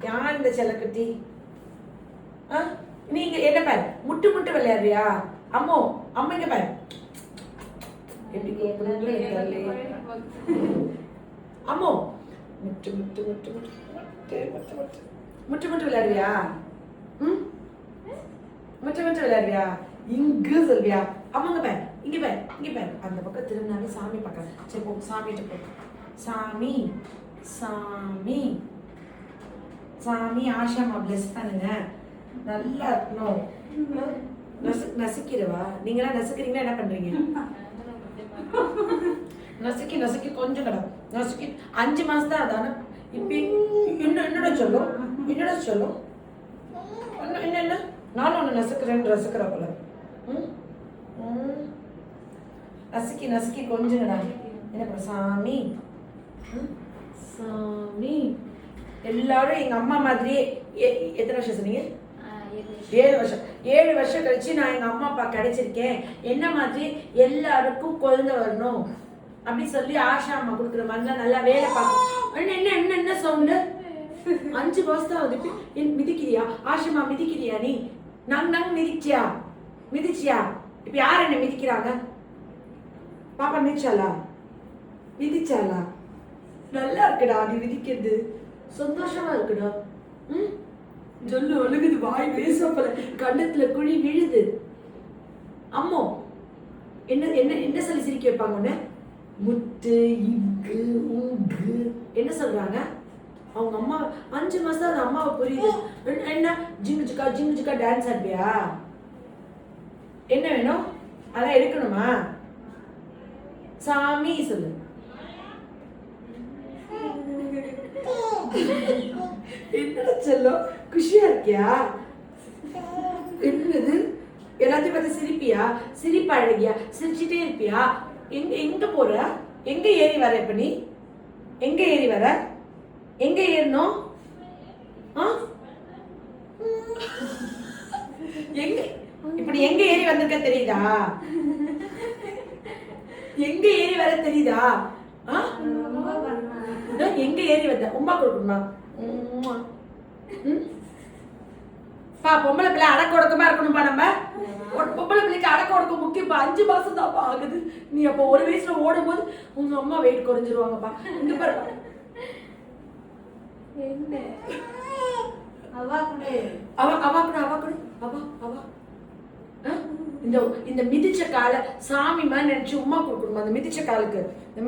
யார் இந்த செல்லக்குட்டி? நீங்க என்ன பாரு, முட்டு முட்டு விளையாடுறியா? அம்மோ அம்மா இங்க பாரு, எப்படி அம்மோ முட்டு முட்டு முட்டு முட்டு முட்டு முட்டு விளையாடுவியா? முட்டு முட்டு விளையாடுவியா? இங்கு சொல்வியா? அம்மாங்க பாரு, இங்க பாரு, இங்க பாரு. அந்த பக்கம் திரும்பினாலே சாமி பார்க்காது. சரி போ, சாமிகிட்ட போ. சாமி சாமி சாமி, ஆஷாமா பிளஸ் பண்ணுங்க, நல்லா இருக்கணும். நசுக்கிறவா? நீங்களாம் நசுக்கிறீங்களா? என்ன பண்றீங்க? நசுக்கி நசுக்கி கொஞ்சம் கடை நசுக்கி 5 மாசம் தான் அதான. இப்ப என்னோட சொல்லும், என்னோட சொல்லும், என்ன நானும் ஒன்று நசுக்கிறேன்னு ரசுக்கிற போல. நசுக்கி நசுக்கி கொஞ்சங்கடா. என்ன பண்ண? சாமி சாமி. எல்லாரும் எங்க அம்மா மாதிரியே எத்தனை வருஷம் சொன்னீங்க? 7 வருஷம். 7 வருஷம் கழிச்சு நான் எங்க அம்மா அப்பா கிடைச்சிருக்கேன், என்ன மாதிரி எல்லாருக்கும் குழந்தை வரணும் அப்படி சொல்லி ஆஷா அம்மா கொடுக்குற மாதிரிலாம் நல்லா வேலை பார்க்கணும். என்ன என்ன என்ன சவுண்டு? 5 மாசம் தான் வந்து மிதிக்கிறியா? ஆஷாமா மிதிக்கிறியா? நீ நாங்க மிதிச்சியா? மிதிச்சியா? இப்ப யார் என்ன மிதிக்கிறாங்க? பாப்பா மிதிச்சாலா? மிதிச்சாலா? நல்லா இருக்குடா நீ மிதிக்கிறது, சந்தோஷமா இருக்குடா. சொல்லு, ஒழுகுது, வாய் பேசப்பல, கண்ணத்துல குழி விழுது. அம்மோ என்ன என்ன என்ன சொல்லி சிரிக்க வைப்பாங்க உன்ன? முத்து, இங்கு, உங்கு என்ன சொல்றாங்க? அவங்க அம்மா 5 மாசம் அந்த அம்மாவை புரியுது. என்ன ஜிங்கு ஜிக்கா டான்ஸ் ஆடுவியா? என்ன வேணும்? அதெல்லாம் எடுக்கணுமா? சாமி சொல்லு. என்னடா செல்லம், குஷியா இருக்கியா? என்னது? எல்லாத்தையும் பார்த்து சிரிப்பியா? சிரிப்பா அழகியா? சிரிச்சுட்டே இருப்பியா? எங்க எங்க போற? எங்க ஏறி வர? இப்ப நீ எங்க ஏறி வர? எங்க ஏறணும்? எங்க இப்படி எங்க ஏறி வந்திருக்க தெரியுதா? எங்க ஏறி வர தெரியுதா? எங்க ஏறி வந்த? உமா கொடுக்கணுமா? பொம்பளை பிள்ளை அடக்க ஒடுக்கமா இருக்கணும்பா. நம்ம பொம்பளை பிள்ளைக்கு அடக்க ஒடுக்கம் முக்கியம். 5 மாசம் தான்ப்பா ஆகுது. நீ அப்போ 1 வயசுல ஓடும் போது உங்க அம்மா வெயிட் குறைஞ்சிருவாங்கப்பா. இங்க பாரு, என்ன அவா கூட அவா அவா கூட அவா கூட அவா அவா இந்த மிதிச்ச காலை சாமி மாதிரி நினைச்சு உமா கொடுக்கணுமா? அந்த மிதிச்ச காலுக்கு